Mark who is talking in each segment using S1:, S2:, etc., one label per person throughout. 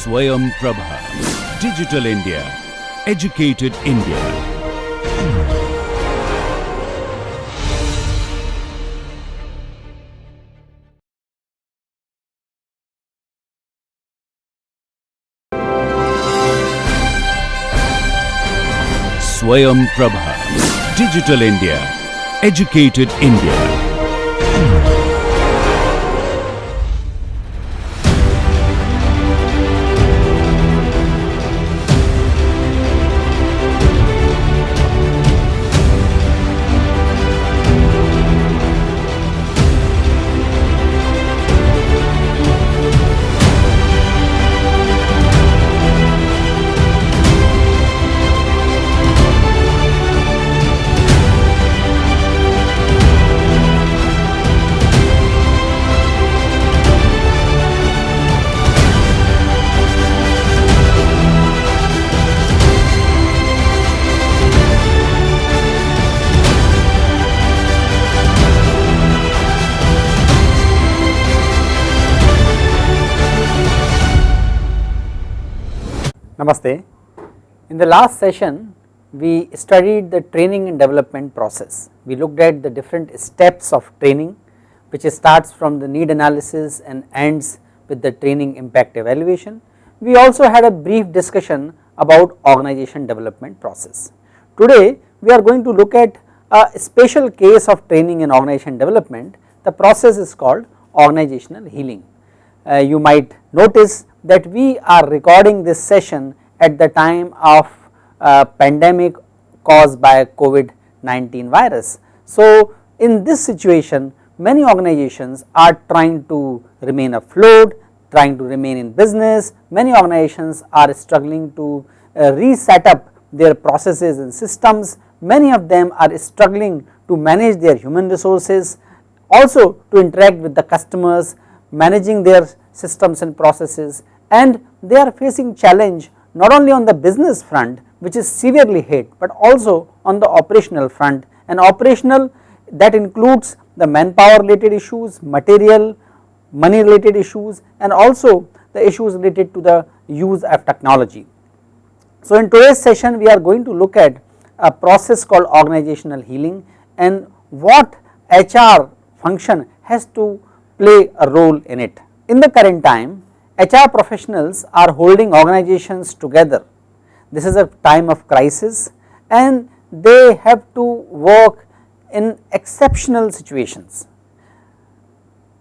S1: Swayam Prabha. Digital India. Educated India. Swayam Prabha. Digital India. Educated India.
S2: Namaste. In the last session we studied the training and development process. We looked at the different steps of training, which starts from the need analysis and ends with the training impact evaluation. We also had a brief discussion about organization development process. Today we are going to look at a special case of training and organization development. The process is called organizational healing. You might notice that we are recording this session at the time of pandemic caused by COVID-19 virus. So in this situation many organizations are trying to remain afloat, trying to remain in business. Many organizations are struggling to reset up their processes and systems. Many of them are struggling to manage their human resources, also to interact with the customers, managing their systems and processes, and they are facing challenge not only on the business front, which is severely hit, but also on the operational front. And operational, that includes the manpower related issues, material, money related issues, and also the issues related to the use of technology. So in today's session we are going to look at a process called organizational healing and what HR function has to play a role in it. In the current time, HR professionals are holding organizations together. This is a time of crisis and they have to work in exceptional situations.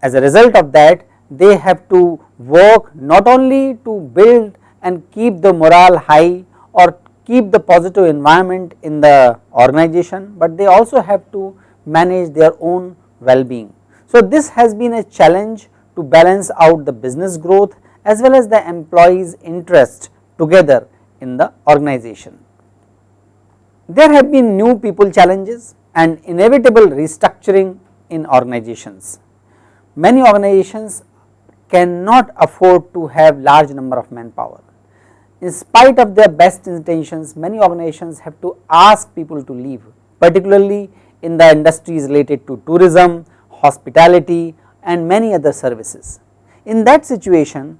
S2: As a result of that, they have to work not only to build and keep the morale high or keep the positive environment in the organization, but they also have to manage their own well-being. So this has been a challenge to balance out the business growth as well as the employees' interest together in the organization. There have been new people challenges and inevitable restructuring in organizations. Many organizations cannot afford to have large number of manpower. In spite of their best intentions, many organizations have to ask people to leave, particularly in the industries related to tourism, hospitality, and many other services. In that situation,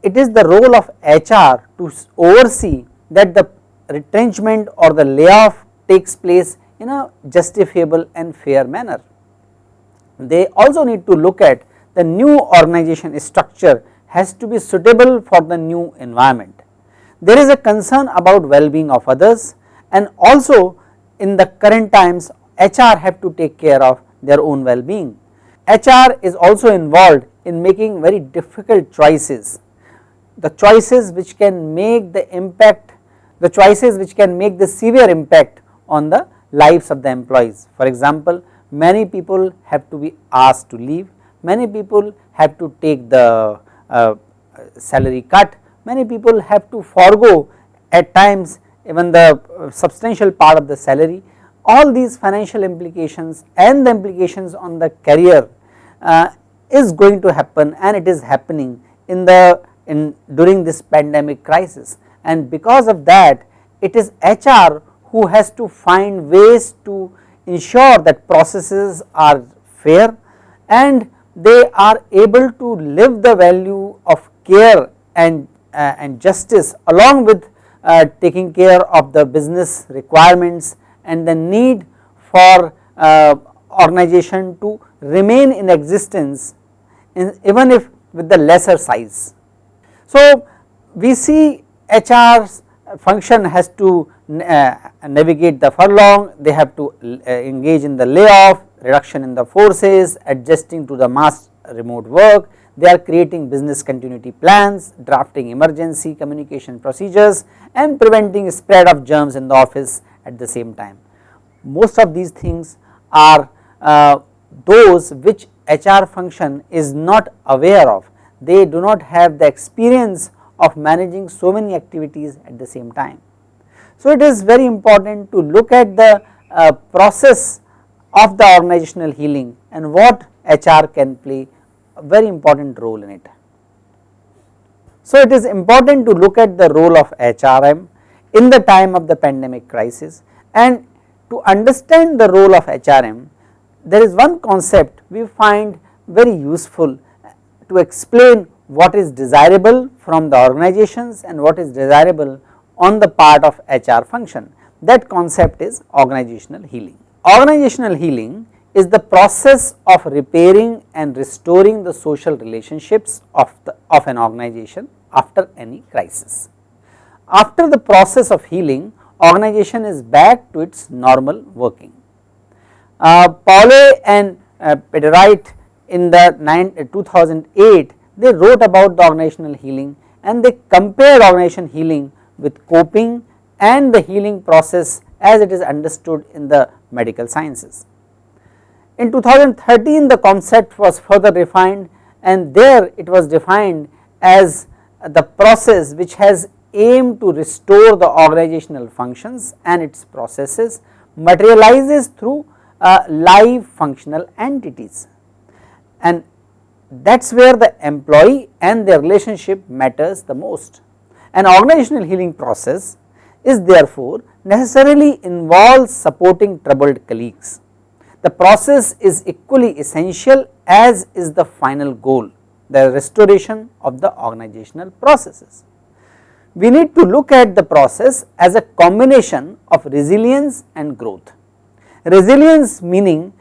S2: it is the role of HR to oversee that the retrenchment or the layoff takes place in a justifiable and fair manner. They also need to look at the new organization structure has to be suitable for the new environment. There is a concern about well-being of others, and also in the current times HR have to take care of their own well-being. HR is also involved in making very difficult choices, the choices which can make the impact, the choices which can make the severe impact on the lives of the employees. For example, many people have to be asked to leave, many people have to take the salary cut, many people have to forego at times even the substantial part of the salary. All these financial implications and the implications on the career is going to happen, and it is happening during this pandemic crisis, and because of that it is HR who has to find ways to ensure that processes are fair and they are able to live the value of care and justice, along with taking care of the business requirements and the need for organization to remain in existence even if with the lesser size. So, we see HR's function has to navigate the furlong, they have to engage in the layoff, reduction in the forces, adjusting to the mass remote work, they are creating business continuity plans, drafting emergency communication procedures and preventing spread of germs in the office at the same time. Most of these things are those which HR function is not aware of, they do not have the experience of managing so many activities at the same time. So, it is very important to look at the process of the organizational healing and what HR can play a very important role in it. So, it is important to look at the role of HRM in the time of the pandemic crisis, and to understand the role of HRM, there is one concept we find very useful to explain what is desirable from the organizations and what is desirable on the part of HR function. That concept is organizational healing. Organizational healing is the process of repairing and restoring the social relationships of an organization after any crisis. After the process of healing, organization is back to its normal working. Paulet and Pederite in the 2008 they wrote about the organizational healing and they compared organization healing with coping and the healing process as it is understood in the medical sciences. In 2013 the concept was further refined and there it was defined as the process which has aimed to restore the organizational functions and its processes materializes through live functional entities, and that is where the employee and their relationship matters the most. An organizational healing process is therefore necessarily involves supporting troubled colleagues. The process is equally essential as is the final goal, the restoration of the organizational processes. We need to look at the process as a combination of resilience and growth. Resilience meaning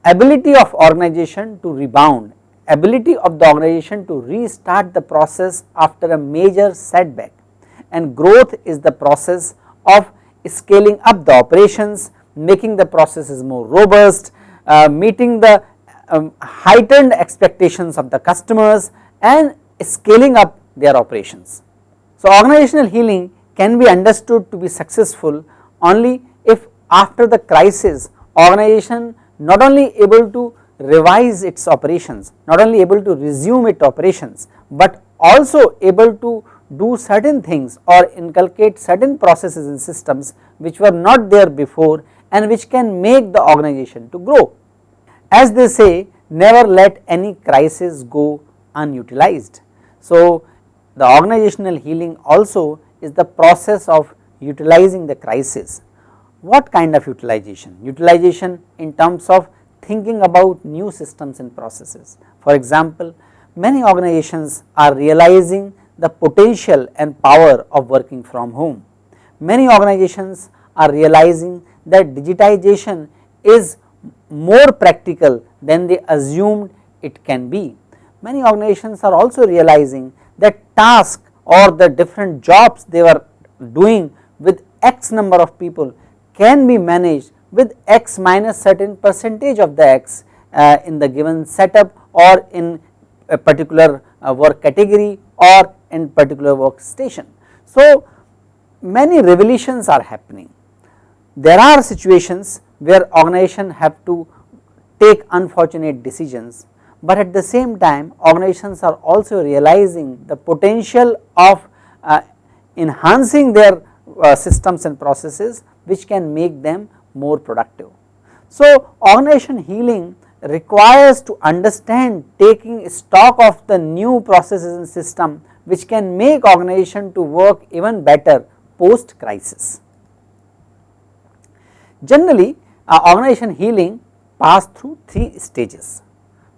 S2: ability of organization to rebound, ability of the organization to restart the process after a major setback, and growth is the process of scaling up the operations, making the processes more robust, meeting the heightened expectations of the customers and scaling up their operations. So, organizational healing can be understood to be successful only if after the crisis organization not only able to revise its operations, not only able to resume its operations, but also able to do certain things or inculcate certain processes and systems which were not there before and which can make the organization to grow. As they say, never let any crisis go unutilized. So, the organizational healing also is the process of utilizing the crisis. What kind of utilization? Utilization in terms of thinking about new systems and processes. For example, many organizations are realizing the potential and power of working from home. Many organizations are realizing that digitization is more practical than they assumed it can be. Many organizations are also realizing that tasks or the different jobs they were doing with X number of people can be managed with X minus certain percentage of the X in the given setup or in a particular work category or in particular workstation. So, many revolutions are happening. There are situations where organizations have to take unfortunate decisions, but at the same time organizations are also realizing the potential of enhancing their systems and processes which can make them more productive. So, organization healing requires to understand taking stock of the new processes and system which can make organization to work even better post crisis. Generally, organization healing pass through three stages.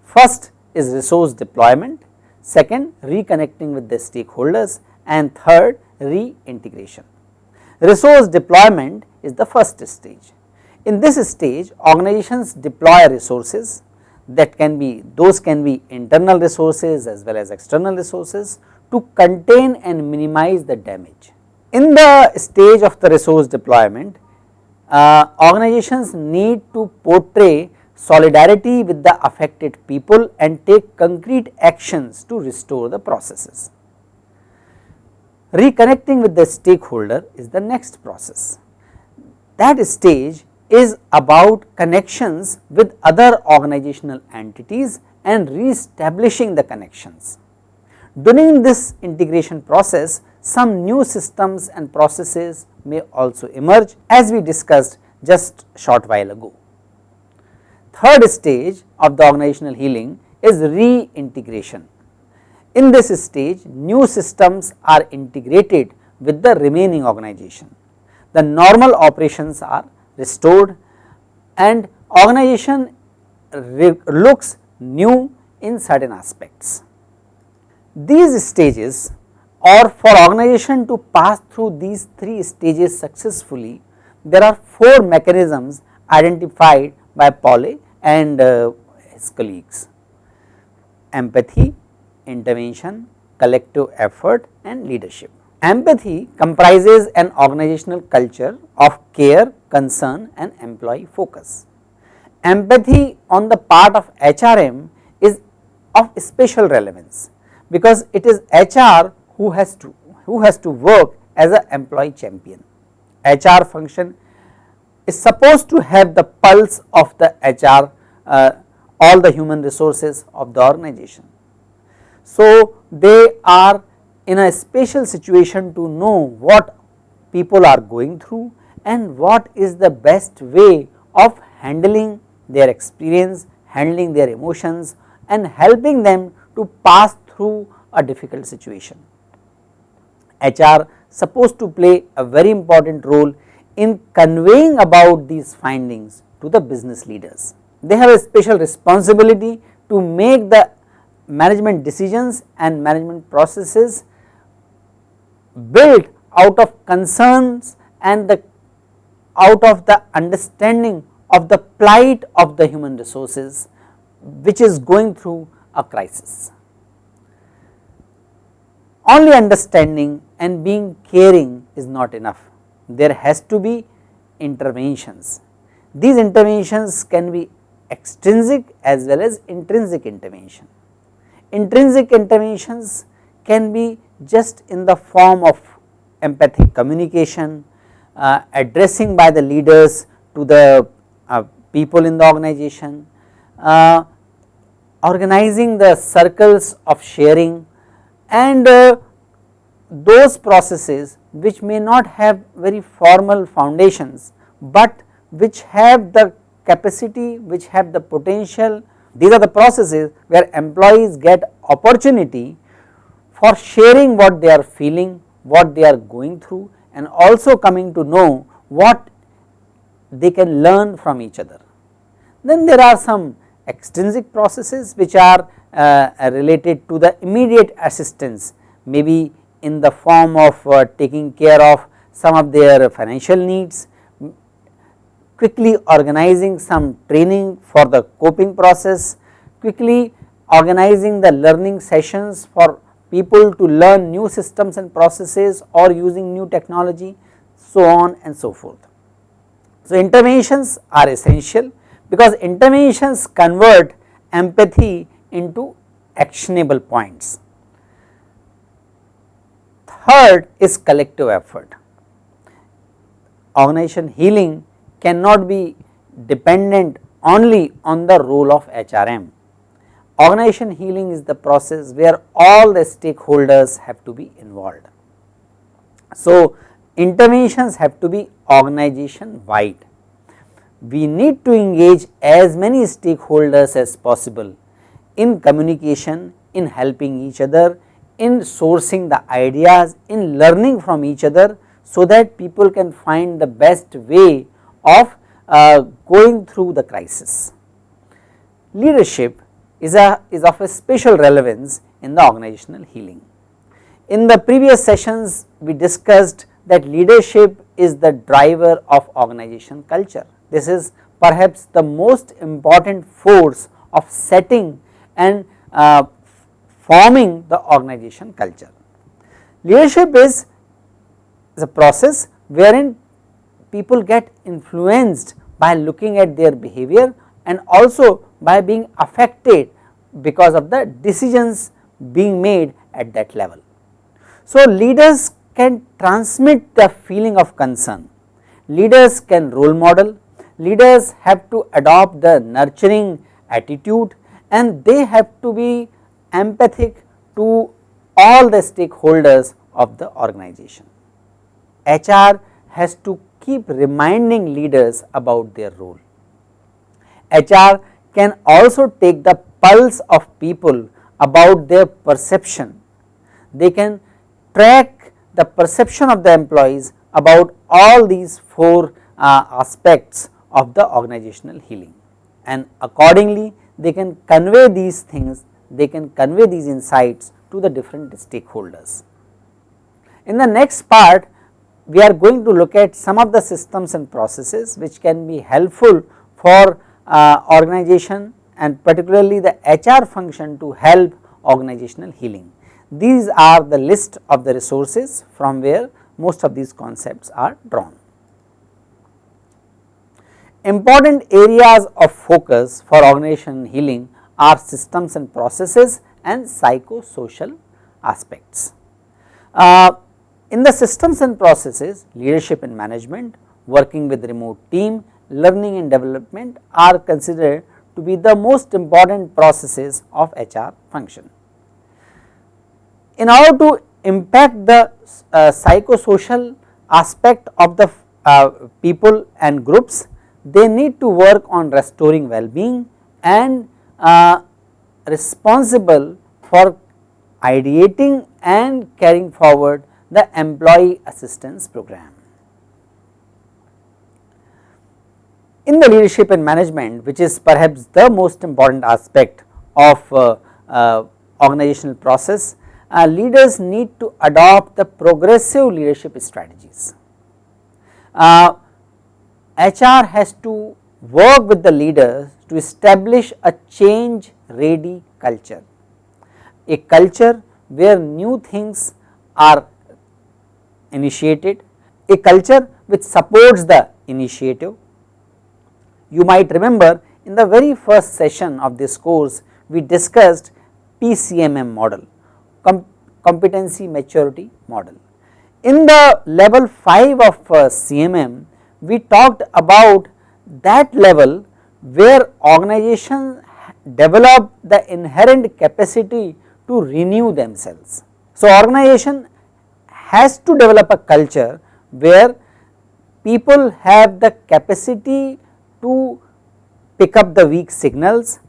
S2: First is resource deployment, second reconnecting with the stakeholders, and third reintegration. Resource deployment is the first stage. In this stage, organizations deploy resources that can be internal resources as well as external resources to contain and minimize the damage. In the stage of the resource deployment, organizations need to portray solidarity with the affected people and take concrete actions to restore the processes. Reconnecting with the stakeholder is the next process. That stage is about connections with other organizational entities and re-establishing the connections. During this integration process, some new systems and processes may also emerge, as we discussed just a short while ago. Third stage of the organizational healing is reintegration. In this stage, new systems are integrated with the remaining organization. The normal operations are restored and organization looks new in certain aspects. These stages, or for organization to pass through these three stages successfully, there are four mechanisms identified by Paule and his colleagues: empathy, intervention, collective effort, and leadership. Empathy comprises an organizational culture of care, concern, and employee focus. Empathy on the part of HRM is of special relevance because it is HR who has to work as an employee champion. HR function is supposed to have the pulse of the HR, all the human resources of the organization. So, they are in a special situation to know what people are going through and what is the best way of handling their experience, handling their emotions, and helping them to pass through a difficult situation. HR supposed to play a very important role in conveying about these findings to the business leaders. They have a special responsibility to make the management decisions and management processes built out of concerns and out of the understanding of the plight of the human resources which is going through a crisis. Only understanding and being caring is not enough. There has to be interventions. These interventions can be extrinsic as well as intrinsic intervention. Intrinsic interventions can be just in the form of empathic communication, addressing by the leaders to the people in the organization, organizing the circles of sharing, and those processes which may not have very formal foundations, but which have the capacity, which have the potential. These are the processes where employees get opportunity for sharing what they are feeling, what they are going through, and also coming to know what they can learn from each other. Then there are some extrinsic processes which are related to the immediate assistance, maybe in the form of taking care of some of their financial needs, quickly organizing some training for the coping process, quickly organizing the learning sessions for people to learn new systems and processes or using new technology, so on and so forth. So, interventions are essential because interventions convert empathy into actionable points. Third is collective effort. Organization healing cannot be dependent only on the role of HRM. Organization healing is the process where all the stakeholders have to be involved. So, interventions have to be organization wide. We need to engage as many stakeholders as possible in communication, in helping each other, in sourcing the ideas, in learning from each other, so that people can find the best way of going through the crisis. Leadership is of a special relevance in the organizational healing. In the previous sessions we discussed that leadership is the driver of organization culture. This is perhaps the most important force of setting and forming the organization culture. Leadership is a process wherein people get influenced by looking at their behavior and also by being affected because of the decisions being made at that level. So, leaders can transmit the feeling of concern, leaders can role model, leaders have to adopt the nurturing attitude, and they have to be empathic to all the stakeholders of the organization. HR has to keep reminding leaders about their role. HR can also take the pulse of people about their perception. They can track the perception of the employees about all these four aspects of the organizational healing, and accordingly they can convey these things, they can convey these insights to the different stakeholders. In the next part we are going to look at some of the systems and processes which can be helpful for organization and particularly the HR function to help organizational healing. These are the list of the resources from where most of these concepts are drawn. Important areas of focus for organization healing are systems and processes and psychosocial aspects. In the systems and processes, leadership and management, working with remote team, learning and development are considered to be the most important processes of HR function. In order to impact the psychosocial aspect of the people and groups, they need to work on restoring well-being and responsible for ideating and carrying forward the employee assistance program. In the leadership and management, which is perhaps the most important aspect of organizational process, leaders need to adopt the progressive leadership strategies. HR has to work with the leaders to establish a change ready culture, a culture where new things are initiated, a culture which supports the initiative. You might remember in the very first session of this course we discussed PCMM model, competency maturity model. In the level 5 of CMM we talked about that level where organizations develop the inherent capacity to renew themselves. So, organization has to develop a culture where people have the capacity to pick up the weak signals,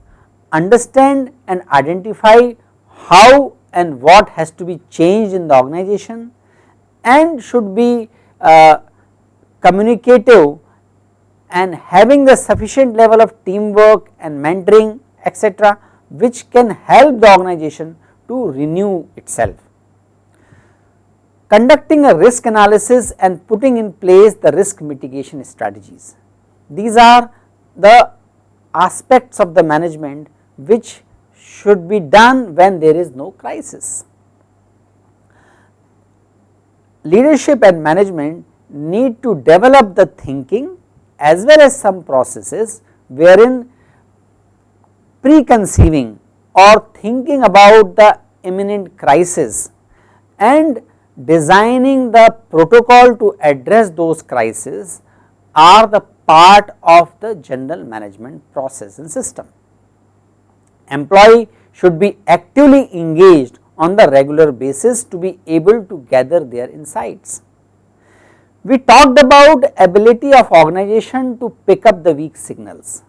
S2: understand and identify how and what has to be changed in the organization, and should be communicative and having the sufficient level of teamwork and mentoring etc., which can help the organization to renew itself. Conducting a risk analysis and putting in place the risk mitigation strategies. These are the aspects of the management which should be done when there is no crisis. Leadership and management need to develop the thinking as well as some processes wherein preconceiving or thinking about the imminent crisis and designing the protocol to address those crises are the part of the general management process and system. Employee should be actively engaged on the regular basis to be able to gather their insights. We talked about ability of organization to pick up the weak signals.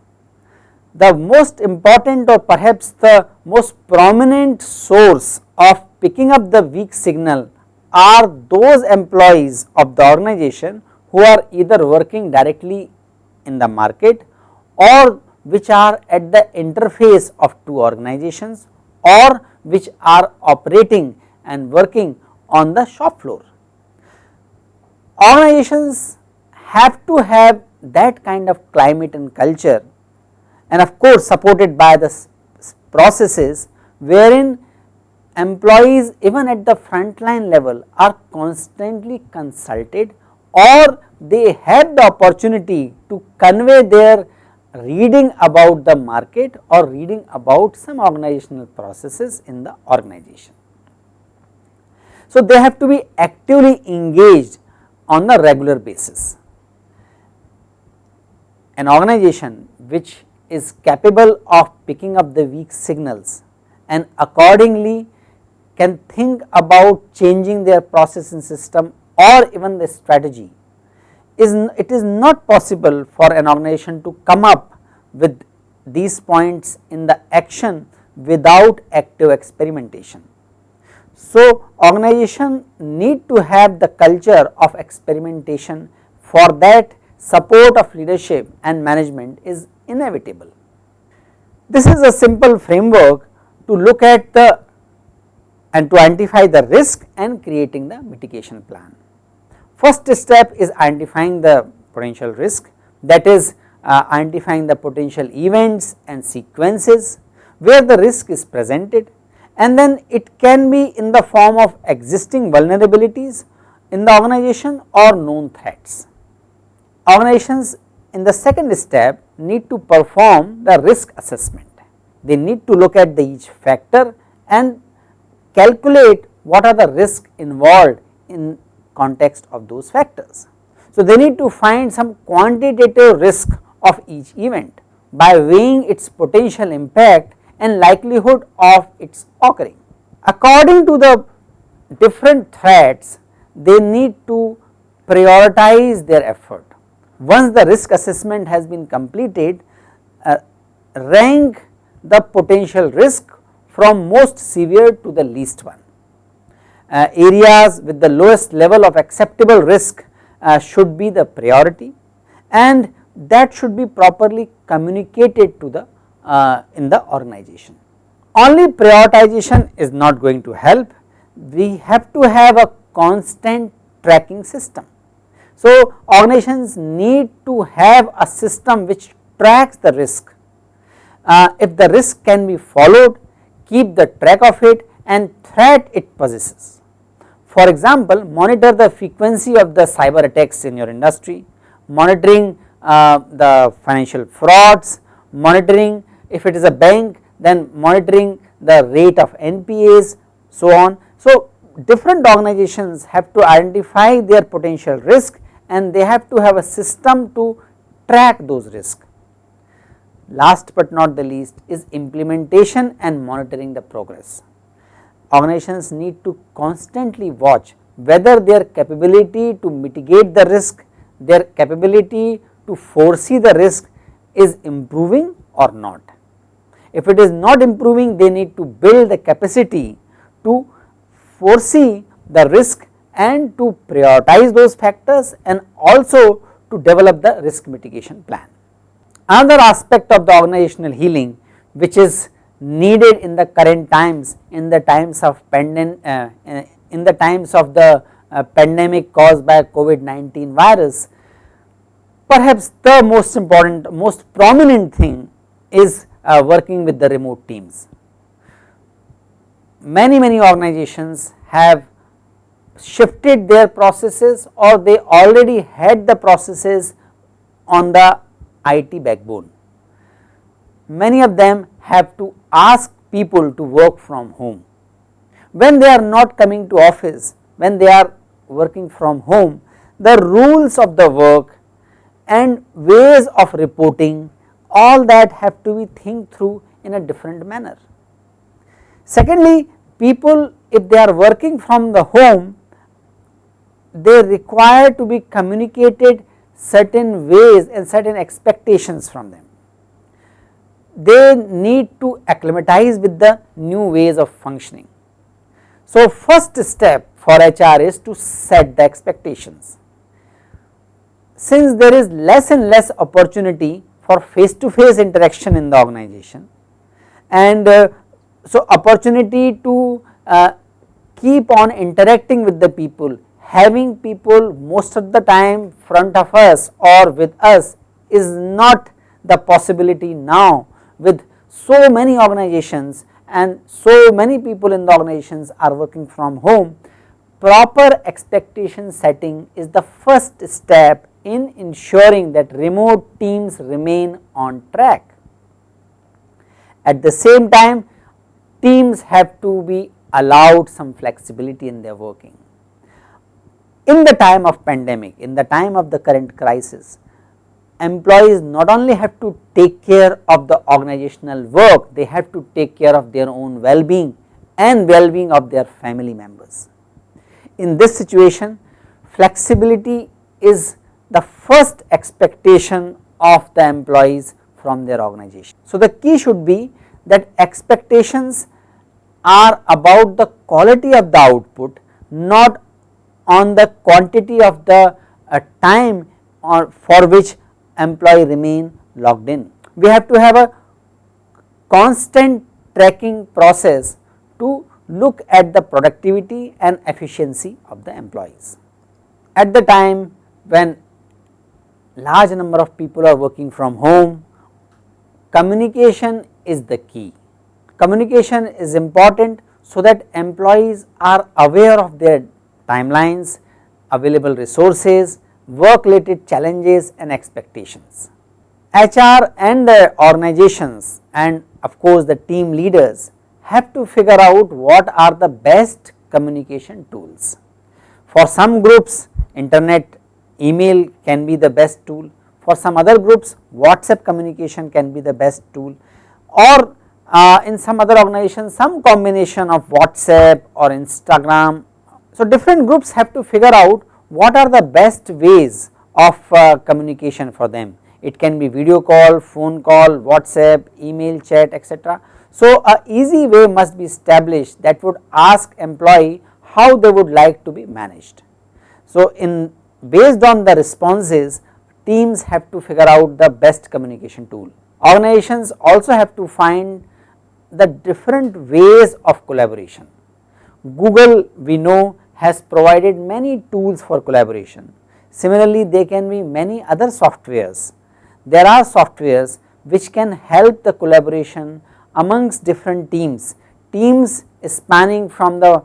S2: The most important or perhaps the most prominent source of picking up the weak signal are those employees of the organization who are either working directly in the market or which are at the interface of two organizations or which are operating and working on the shop floor. Organizations have to have that kind of climate and culture, and of course supported by the processes wherein employees even at the frontline level are constantly consulted, or they have the opportunity to convey their reading about the market or reading about some organizational processes in the organization. So, they have to be actively engaged on a regular basis. An organization which is capable of picking up the weak signals and accordingly can think about changing their process and system or even the strategy, it is not possible for an organization to come up with these points in the action without active experimentation. So, organization need to have the culture of experimentation. For that, support of leadership and management is inevitable. This is a simple framework to look at the and to identify the risk and creating the mitigation plan. First step is identifying the potential risk, that is identifying the potential events and sequences where the risk is presented, and then it can be in the form of existing vulnerabilities in the organization or known threats. Organizations in the second step need to perform the risk assessment. They need to look at each factor and calculate what are the risks involved in context of those factors. So, they need to find some quantitative risk of each event by weighing its potential impact and likelihood of its occurring. According to the different threats, they need to prioritize their effort. Once the risk assessment has been completed, rank the potential risk from most severe to the least one. Areas with the lowest level of acceptable risk should be the priority, and that should be properly communicated to the in the organization. Only prioritization is not going to help. We have to have a constant tracking system. So, organizations need to have a system which tracks the risk. If the risk can be followed, keep the track of it and threat it possesses. For example, monitor the frequency of the cyber attacks in your industry, monitoring the financial frauds, monitoring if it is a bank, then monitoring the rate of NPAs, so on. So, different organizations have to identify their potential risk and they have to have a system to track those risks. Last but not the least is implementation and monitoring the progress. Organizations need to constantly watch whether their capability to mitigate the risk, their capability to foresee the risk is improving or not. If it is not improving, they need to build the capacity to foresee the risk and to prioritize those factors and also to develop the risk mitigation plan. Another aspect of the organizational healing which is needed in the current times, in the times of the pandemic caused by COVID-19 virus, perhaps the most important, most prominent thing is working with the remote teams. Many organizations have shifted their processes or they already had the processes on the IT backbone. Many of them have to ask people to work from home. When they are not coming to office, when they are working from home, the rules of the work and ways of reporting, all that have to be think through in a different manner. Secondly, people, if they are working from the home, they require to be communicated certain ways and certain expectations from them. They need to acclimatize with the new ways of functioning. So, first step for HR is to set the expectations. Since there is less and less opportunity for face to face interaction in the organization and So, opportunity to keep on interacting with the people, having people most of the time front of us or with us is not the possibility now, with so many organizations and so many people in the organizations are working from home. Proper expectation setting is the first step in ensuring that remote teams remain on track. At the same time, teams have to be allowed some flexibility in their working. In the time of pandemic, in the time of the current crisis, employees not only have to take care of the organizational work, they have to take care of their own well-being and well-being of their family members. In this situation, flexibility is the first expectation of the employees from their organization. So, the key should be that expectations are about the quality of the output, not on the quantity of the time or for which employee remain logged in. We have to have a constant tracking process to look at the productivity and efficiency of the employees. At the time when large number of people are working from home, communication is the key. Communication is important so that employees are aware of their timelines, available resources, work related challenges and expectations. HR and the organizations and of course the team leaders have to figure out what are the best communication tools. For some groups, internet, email can be the best tool. For some other groups, WhatsApp communication can be the best tool, or in some other organizations some combination of WhatsApp or Instagram. So, different groups have to figure out what are the best ways of communication for them. It can be video call, phone call, WhatsApp, email, chat, etc. So, a easy way must be established that would ask employee how they would like to be managed. So, in based on the responses, teams have to figure out the best communication tool. Organizations also have to find the different ways of collaboration. Google, we know, has provided many tools for collaboration. Similarly, there can be many other softwares. There are softwares which can help the collaboration amongst different teams, teams spanning from the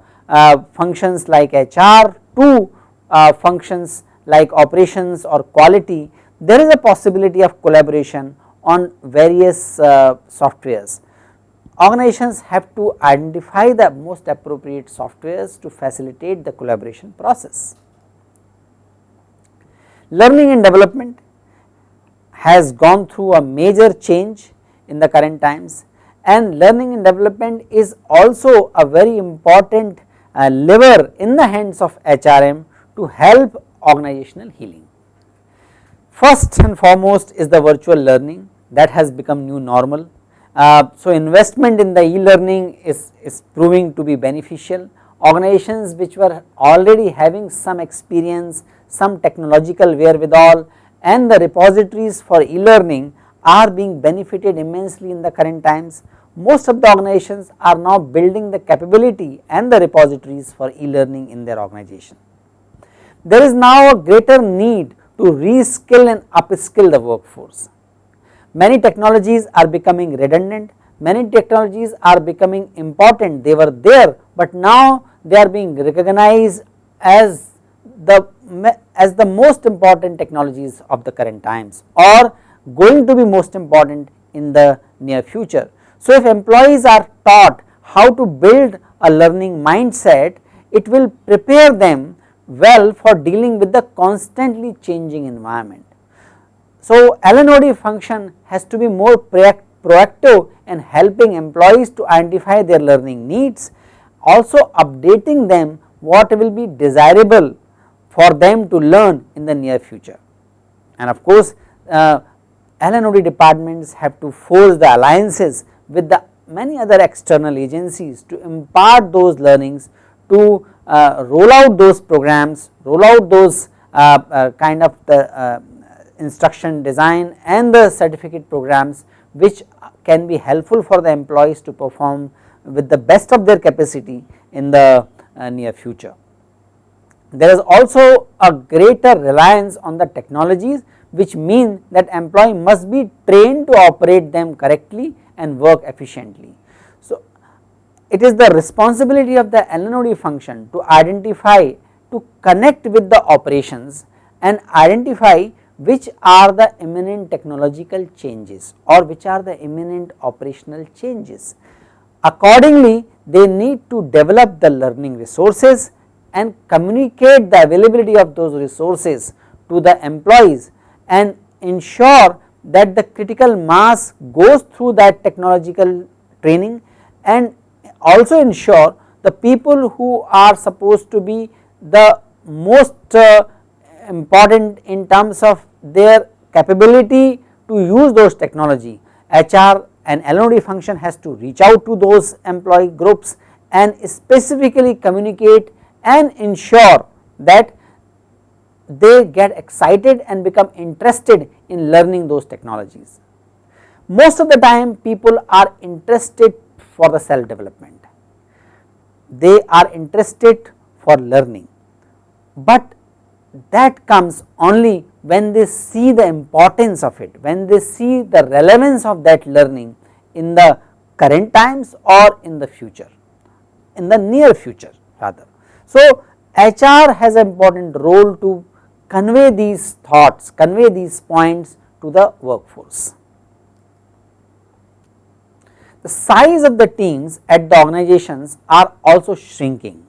S2: functions like HR to functions like operations or quality. There is a possibility of collaboration on various softwares. Organizations have to identify the most appropriate softwares to facilitate the collaboration process. Learning and development has gone through a major change in the current times, and learning and development is also a very important lever in the hands of HRM to help organizational healing. First and foremost is the virtual learning that has become new normal. So, investment in the e-learning is proving to be beneficial. Organizations which were already having some experience, some technological wherewithal, and the repositories for e-learning are being benefited immensely in the current times. Most of the organizations are now building the capability and the repositories for e-learning in their organization. There is now a greater need to reskill and upskill the workforce. Many technologies are becoming redundant, many technologies are becoming important. They were there, but now they are being recognized as the most important technologies of the current times, or going to be most important in the near future. So, if employees are taught how to build a learning mindset, it will prepare them well for dealing with the constantly changing environment. So, L&OD function has to be more proactive in helping employees to identify their learning needs, also updating them what will be desirable for them to learn in the near future. And of course, L&OD departments have to forge the alliances with the many other external agencies to impart those learnings, to roll out those programs, roll out those kind of the instruction design and the certificate programs which can be helpful for the employees to perform with the best of their capacity in the near future. There is also a greater reliance on the technologies, which mean that employee must be trained to operate them correctly and work efficiently. So, it is the responsibility of the LNOD function to identify, to connect with the operations and identify which are the imminent technological changes or which are the imminent operational changes. Accordingly, they need to develop the learning resources and communicate the availability of those resources to the employees and ensure that the critical mass goes through that technological training, and also ensure the people who are supposed to be the most important in terms of their capability to use those technology. HR and LNOD function has to reach out to those employee groups and specifically communicate and ensure that they get excited and become interested in learning those technologies. Most of the time people are interested for the self development, they are interested for learning, but that comes only when they see the importance of it, when they see the relevance of that learning in the current times or in the future, in the near future rather. So, HR has an important role to convey these thoughts, convey these points to the workforce. The size of the teams at the organizations are also shrinking.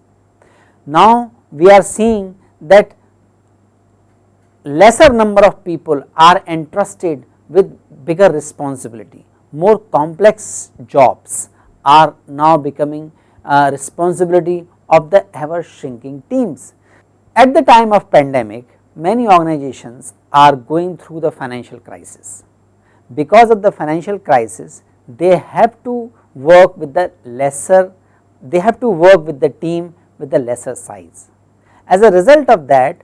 S2: Now, we are seeing that lesser number of people are entrusted with bigger responsibility, more complex jobs are now becoming responsibility of the ever shrinking teams. At the time of pandemic, many organizations are going through the financial crisis. Because of the financial crisis, they have to work with the lesser, they have to work with the team with the lesser size. As a result of that,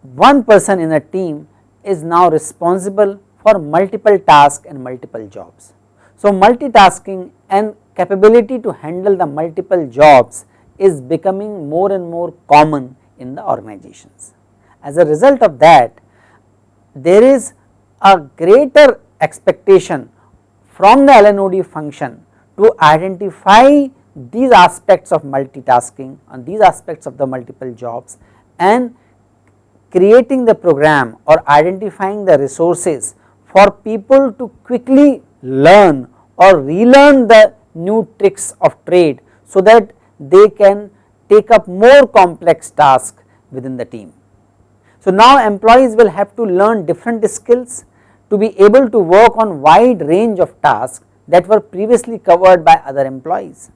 S2: one person in a team is now responsible for multiple tasks and multiple jobs. So, multitasking and capability to handle the multiple jobs is becoming more and more common in the organizations. As a result of that, there is a greater expectation from the LNOD function to identify these aspects of multitasking and these aspects of the multiple jobs and creating the program or identifying the resources for people to quickly learn or relearn the new tricks of trade, so that they can take up more complex tasks within the team. So, now employees will have to learn different skills to be able to work on wide range of tasks that were previously covered by other employees,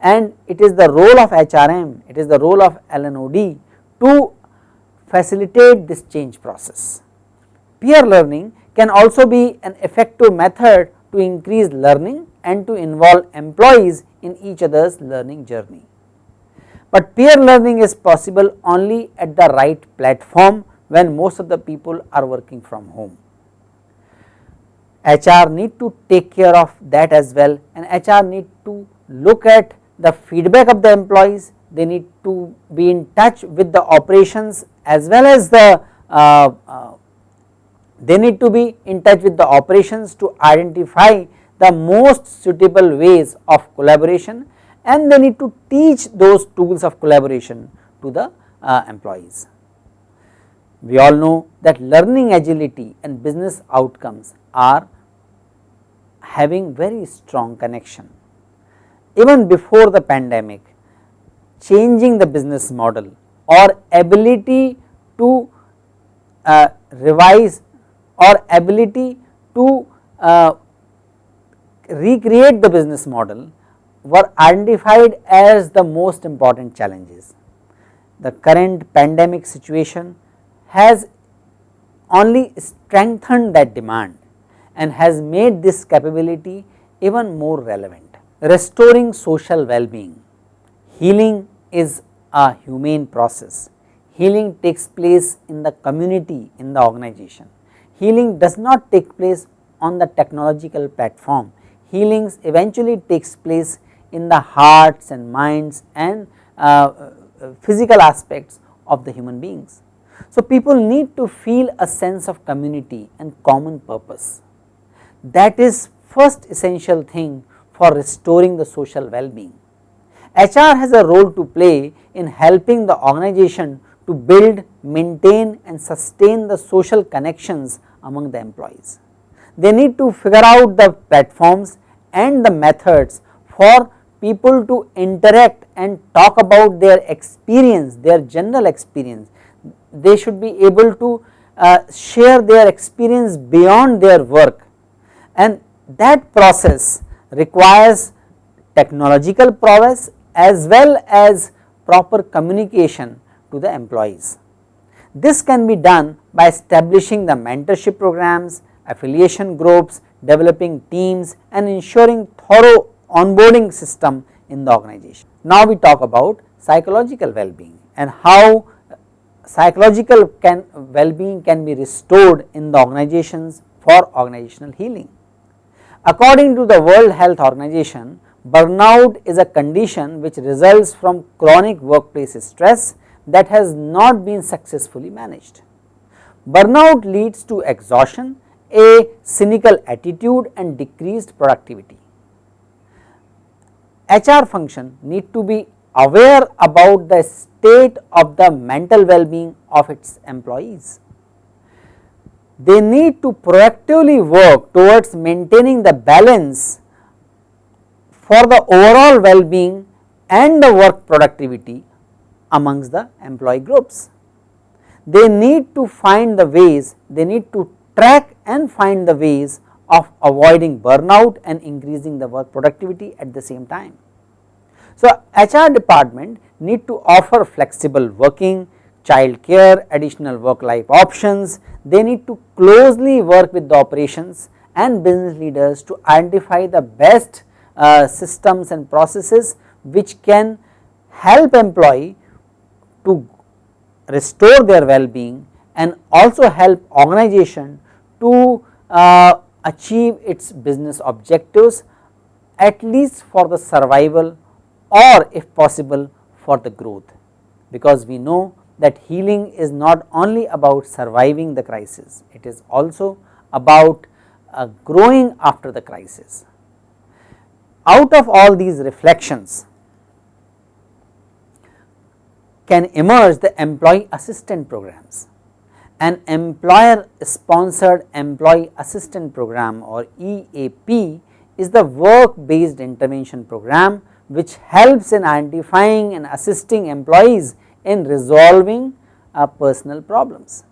S2: and it is the role of HRM, it is the role of LNOD to facilitate this change process. Peer learning can also be an effective method to increase learning and to involve employees in each other's learning journey. But peer learning is possible only at the right platform when most of the people are working from home. HR need to take care of that as well, and HR need to look at the feedback of the employees, they need to be in touch with the operations as well as the they need to be in touch with the operations to identify the most suitable ways of collaboration, and they need to teach those tools of collaboration to the employees. We all know that learning agility and business outcomes are having very strong connection. Even before the pandemic, changing the business model or ability to revise or ability to recreate the business model were identified as the most important challenges. The current pandemic situation has only strengthened that demand and has made this capability even more relevant. Restoring social well-being. Healing is a humane process. Healing takes place in the community, in the organization. Healing does not take place on the technological platform. healings eventually takes place in the hearts and minds and physical aspects of the human beings. So, people need to feel a sense of community and common purpose. That is first essential thing for restoring the social well-being. HR has a role to play in helping the organization to build, maintain and sustain the social connections among the employees. They need to figure out the platforms and the methods for people to interact and talk about their experience, their general experience. They should be able to share their experience beyond their work, and that process requires technological prowess as well as proper communication to the employees. This can be done by establishing the mentorship programs, affiliation groups, developing teams and ensuring thorough onboarding system in the organization. Now we talk about psychological well-being and how psychological well-being can be restored in the organizations for organizational healing. According to the World Health Organization, burnout is a condition which results from chronic workplace stress that has not been successfully managed. Burnout leads to exhaustion, a cynical attitude and decreased productivity. HR function need to be aware about the state of the mental well-being of its employees. They need to proactively work towards maintaining the balance for the overall well-being and the work productivity amongst the employee groups. They need to find the ways, they need to track and find the ways of avoiding burnout and increasing the work productivity at the same time. So, HR department need to offer flexible working, child care, additional work life options. They need to closely work with the operations and business leaders to identify the best systems and processes which can help employee to restore their well-being and also help organization to achieve its business objectives, at least for the survival or if possible for the growth, because we know that healing is not only about surviving the crisis, it is also about growing after the crisis. Out of all these reflections can emerge the employee assistance programs. An employer sponsored employee assistance program or EAP is the work based intervention program which helps in identifying and assisting employees in resolving personal problems.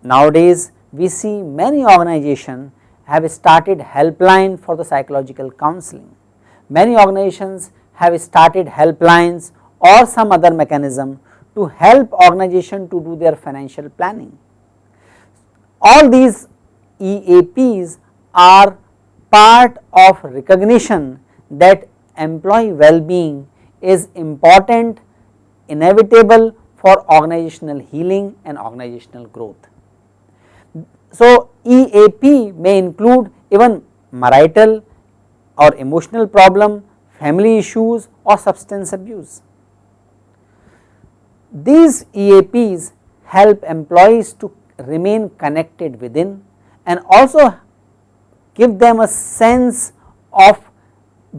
S2: Nowadays we see many organizations have started helpline for the psychological counseling. Many organizations have started helplines or some other mechanism to help organization to do their financial planning. All these EAPs are part of recognition that employee well-being is important, inevitable for organizational healing and organizational growth. So, EAP may include even marital or emotional problem, family issues or substance abuse. These EAPs help employees to remain connected within and also give them a sense of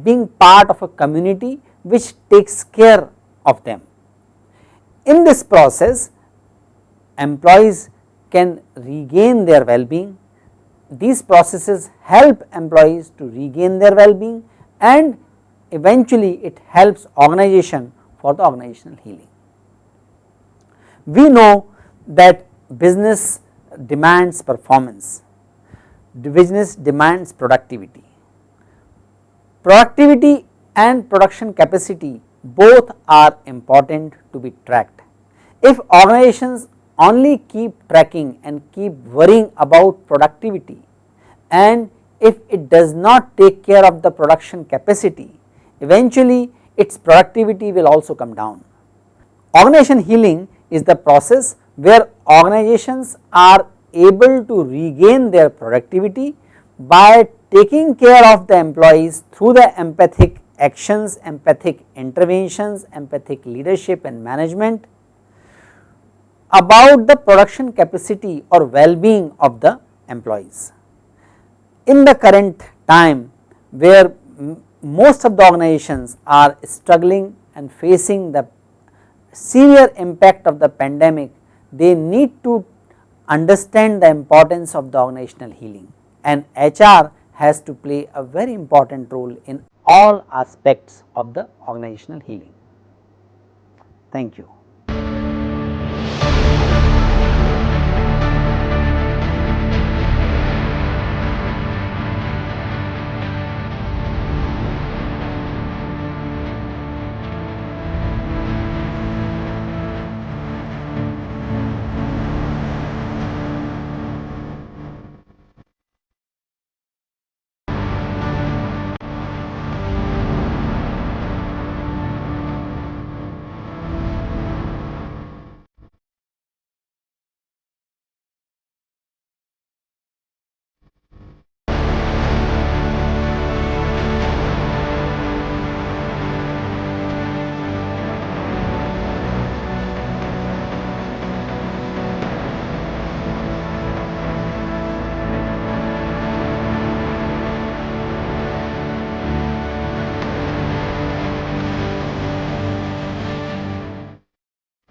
S2: being part of a community which takes care of them. In this process, employees can regain their well-being. These processes help employees to regain their well-being and eventually it helps organization for the organizational healing. We know that business demands performance, business demands productivity. Productivity and production capacity both are important to be tracked. If organizations only keep tracking and keep worrying about productivity and if it does not take care of the production capacity, eventually its productivity will also come down. Organization healing is the process where organizations are able to regain their productivity by taking care of the employees through the empathic actions, empathic interventions, empathic leadership and management about the production capacity or well-being of the employees. In the current time where most of the organizations are struggling and facing the severe impact of the pandemic, they need to understand the importance of the organizational healing, and HR has to play a very important role in all aspects of the organizational healing. Thank you.